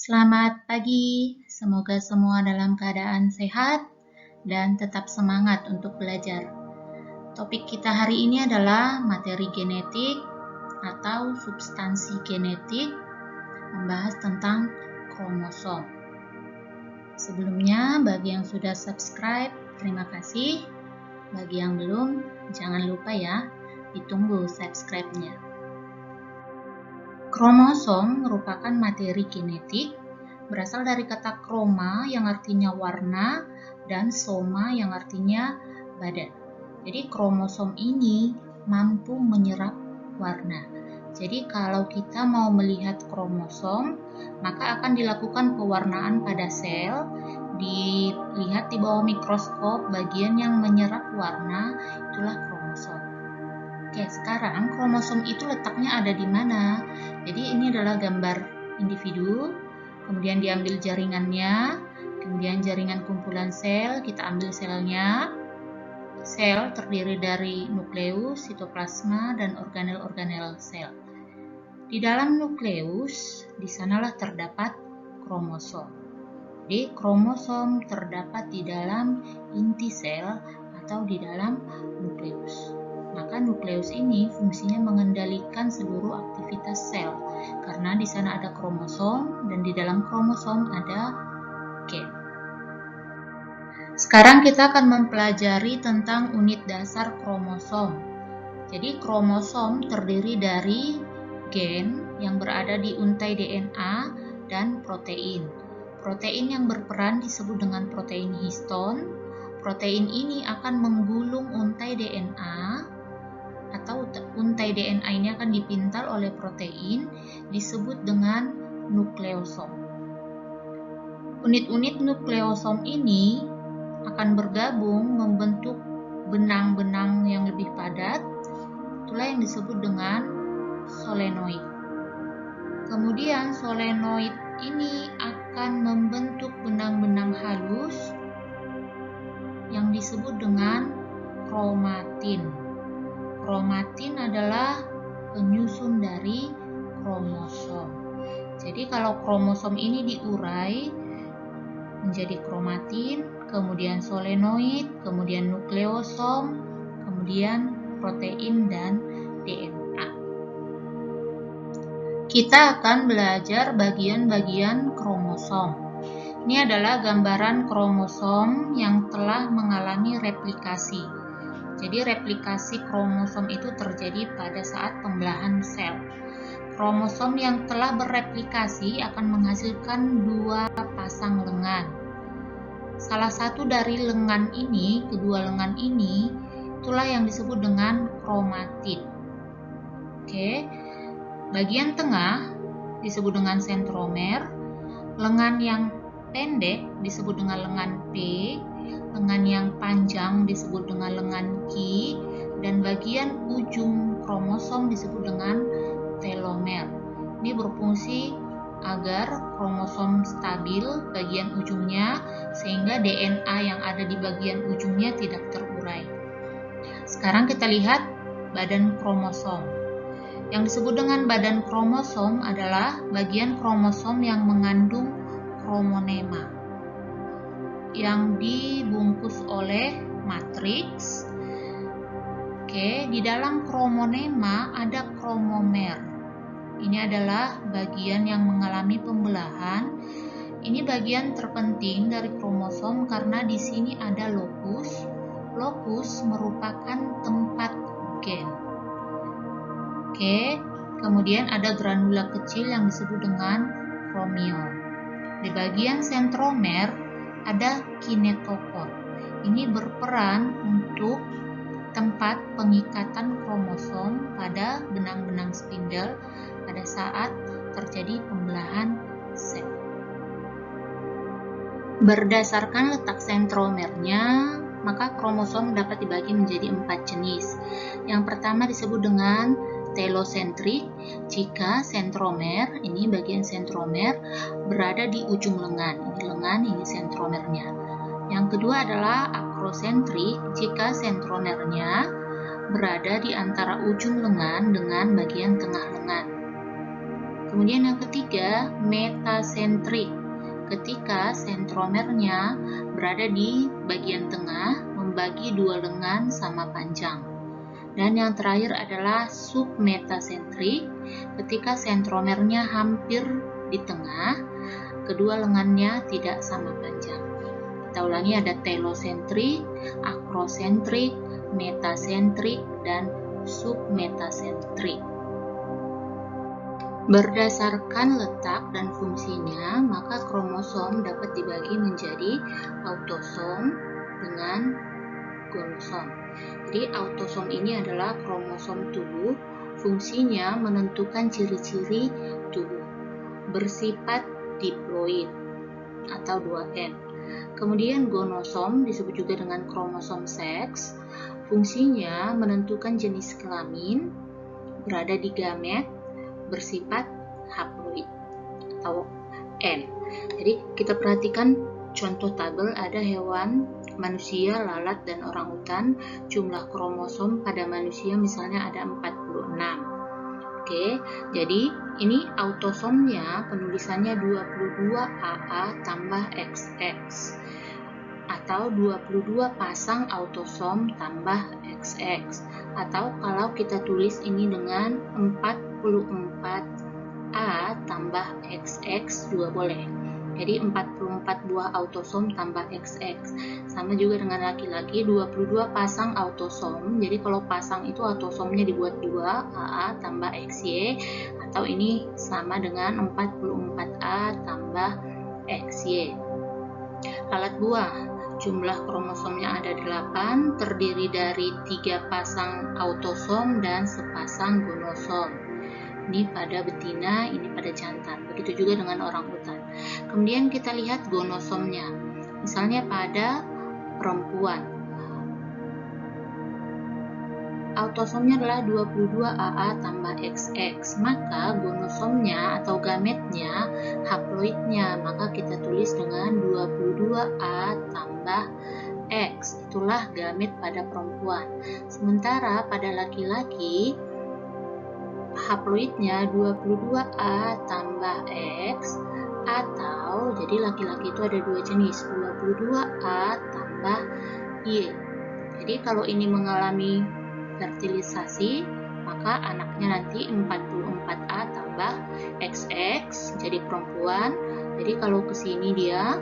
Selamat pagi, semoga semua dalam keadaan sehat dan tetap semangat untuk belajar. Topik kita hari ini adalah materi genetik atau substansi genetik, membahas tentang kromosom. Sebelumnya, bagi yang sudah subscribe, terima kasih. Bagi yang belum, jangan lupa ya, ditunggu subscribe-nya. Kromosom merupakan materi genetik, berasal dari kata kroma yang artinya warna dan soma yang artinya badan. Jadi kromosom ini mampu menyerap warna. Jadi kalau kita mau melihat kromosom, maka akan dilakukan pewarnaan pada sel, dilihat di bawah mikroskop bagian yang menyerap warna, itulah kromosom. Oke, sekarang kromosom itu letaknya ada di mana? Jadi ini adalah gambar individu, kemudian diambil jaringannya, kemudian jaringan kumpulan sel, kita ambil selnya. Sel terdiri dari nukleus, sitoplasma, dan organel-organel sel. Di dalam nukleus, di sanalah terdapat kromosom. Jadi kromosom terdapat di dalam inti sel atau di dalam nukleus. Maka nukleus ini fungsinya mengendalikan seluruh aktivitas sel, karena di sana ada kromosom dan di dalam kromosom ada gen. Sekarang kita akan mempelajari tentang unit dasar kromosom. Jadi kromosom terdiri dari gen yang berada di untai DNA dan protein. Protein yang berperan disebut dengan protein histon. Protein ini akan menggulung untai DNA, atau untai DNA ini akan dipintal oleh protein, disebut dengan nukleosom. Unit-unit nukleosom ini akan bergabung membentuk benang-benang yang lebih padat, itulah yang disebut dengan solenoid. Kemudian solenoid ini akan membentuk benang-benang halus yang disebut dengan kromatin. Kromatin adalah penyusun dari kromosom. Jadi kalau kromosom ini diurai menjadi kromatin, kemudian solenoid, kemudian nukleosom, kemudian protein dan DNA. Kita akan belajar bagian-bagian kromosom. Ini adalah gambaran kromosom yang telah mengalami replikasi. Jadi replikasi kromosom itu terjadi pada saat pembelahan sel. Kromosom yang telah bereplikasi akan menghasilkan dua pasang lengan. Salah satu dari lengan ini, kedua lengan ini, itulah yang disebut dengan kromatid. Oke. Bagian tengah disebut dengan sentromer. Lengan yang pendek disebut dengan lengan P. Lengan yang panjang disebut dengan lengan Q, dan bagian ujung kromosom disebut dengan telomer. Ini berfungsi agar kromosom stabil bagian ujungnya, sehingga DNA yang ada di bagian ujungnya tidak terurai. Sekarang kita lihat badan kromosom. Yang disebut dengan badan kromosom adalah bagian kromosom yang mengandung kromonema, yang dibungkus oleh matriks. Oke, di dalam kromonema ada kromomer. Ini adalah bagian yang mengalami pembelahan. Ini bagian terpenting dari kromosom karena di sini ada lokus. Lokus merupakan tempat gen. Oke, kemudian ada granula kecil yang disebut dengan kromion. Di bagian sentromer ada kinetokor. Ini berperan untuk tempat pengikatan kromosom pada benang-benang spindel pada saat terjadi pembelahan sel. Berdasarkan letak sentromernya, maka kromosom dapat dibagi menjadi 4 jenis. Yang pertama disebut dengan telosentrik, jika sentromer, ini bagian sentromer, berada di ujung lengan. Ini lengan, ini sentromernya. Yang kedua adalah akrosentrik, jika sentromernya berada di antara ujung lengan dengan bagian tengah lengan. Kemudian yang ketiga, metasentrik. Ketika sentromernya berada di bagian tengah, membagi dua lengan sama panjang. Dan yang terakhir adalah submetasentrik. Ketika sentromernya hampir di tengah, kedua lengannya tidak sama panjang. Kita ulangi, ada telosentrik, akrosentrik, metasentrik, dan submetasentrik. Berdasarkan letak dan fungsinya, maka kromosom dapat dibagi menjadi autosom dengan gonosom. Jadi autosom ini adalah kromosom tubuh, fungsinya menentukan ciri-ciri tubuh, bersifat diploid atau 2N. Kemudian gonosom disebut juga dengan kromosom seks, fungsinya menentukan jenis kelamin, berada di gamet, bersifat haploid atau N. Jadi kita perhatikan contoh tabel, ada hewan, manusia, lalat, dan orangutan. Jumlah kromosom pada manusia misalnya ada 46. Oke, jadi ini autosomnya penulisannya 22AA tambah XX atau 22 pasang autosom tambah XX, atau kalau kita tulis ini dengan 44A tambah XX juga boleh. Jadi 44 buah autosom tambah XX. Sama juga dengan laki-laki, 22 pasang autosom. Jadi kalau pasang itu autosomnya dibuat 2, AA tambah XY, atau ini sama dengan 44A tambah XY. Lalat buah, jumlah kromosomnya ada 8, terdiri dari 3 pasang autosom dan sepasang gonosom. Ini pada betina, ini pada jantan. Begitu juga dengan orangutan. Kemudian kita lihat gonosomnya. Misalnya pada perempuan, autosomnya adalah 22AA tambah XX, maka gonosomnya atau gametnya, haploidnya, maka kita tulis dengan 22A tambah X. Itulah gamet pada perempuan. Sementara pada laki-laki, haploidnya 22A tambah X, atau jadi laki-laki itu ada dua jenis, 22A tambah Y. Jadi kalau ini mengalami fertilisasi, maka anaknya nanti 44A tambah XX jadi perempuan. Jadi kalau ke sini dia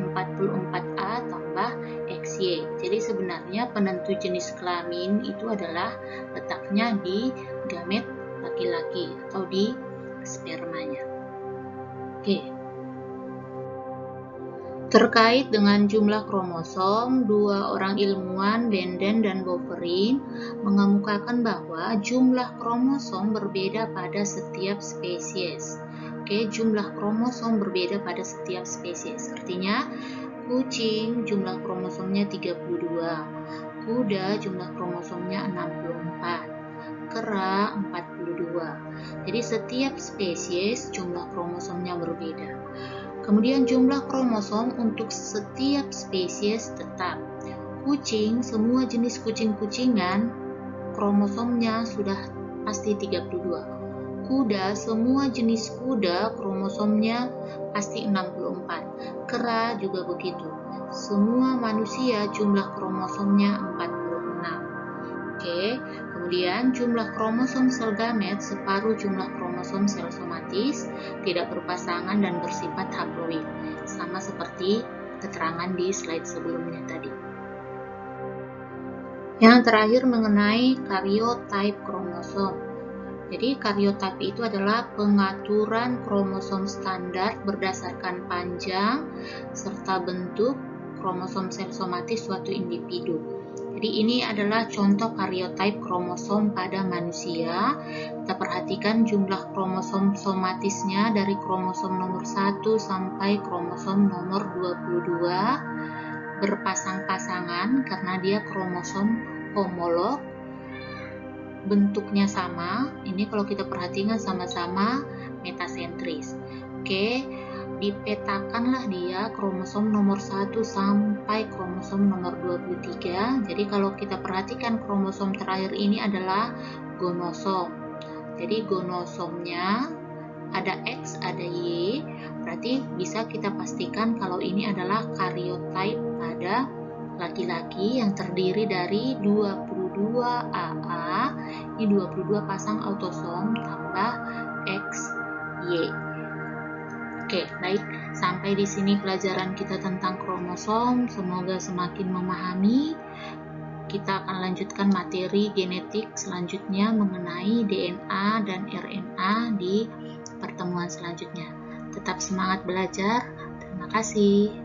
44A tambah XY. Jadi sebenarnya penentu jenis kelamin itu adalah letaknya di gamet laki-laki atau di spermanya. Oke. Terkait dengan jumlah kromosom, dua orang ilmuwan, Benden dan Boveri, mengemukakan bahwa jumlah kromosom berbeda pada setiap spesies. Oke, jumlah kromosom berbeda pada setiap spesies. Artinya, kucing jumlah kromosomnya 32, kuda jumlah kromosomnya 64, kera 42. Jadi setiap spesies jumlah kromosomnya berbeda. Kemudian jumlah kromosom untuk setiap spesies tetap. Kucing, semua jenis kucing-kucingan kromosomnya sudah pasti 32. Kuda, semua jenis kuda kromosomnya pasti 64. Kera juga begitu. Semua manusia jumlah kromosomnya 46. Oke, kemudian jumlah kromosom sel gamet separuh jumlah kromosom sel somatis, tidak berpasangan dan bersifat haploid, sama seperti keterangan di slide sebelumnya tadi. Yang terakhir mengenai karyotype kromosom. Jadi karyotype itu adalah pengaturan kromosom standar berdasarkan panjang serta bentuk kromosom sel somatis suatu individu. Jadi ini adalah contoh karyotype kromosom pada manusia. Kita perhatikan jumlah kromosom somatisnya dari kromosom nomor 1 sampai kromosom nomor 22 berpasang-pasangan karena dia kromosom homolog. Bentuknya sama. Ini kalau kita perhatikan sama-sama metasentris. Oke. Dipetakanlah dia kromosom nomor 1 sampai kromosom nomor 23. Jadi kalau kita perhatikan kromosom terakhir ini adalah gonosom. Jadi gonosomnya ada X, ada Y, berarti bisa kita pastikan kalau ini adalah karyotype pada laki-laki yang terdiri dari 22 AA, ini 22 pasang autosom tambah X, Y. Oke, baik. Sampai di sini pelajaran kita tentang kromosom. Semoga semakin memahami. Kita akan lanjutkan materi genetik selanjutnya mengenai DNA dan RNA di pertemuan selanjutnya. Tetap semangat belajar. Terima kasih.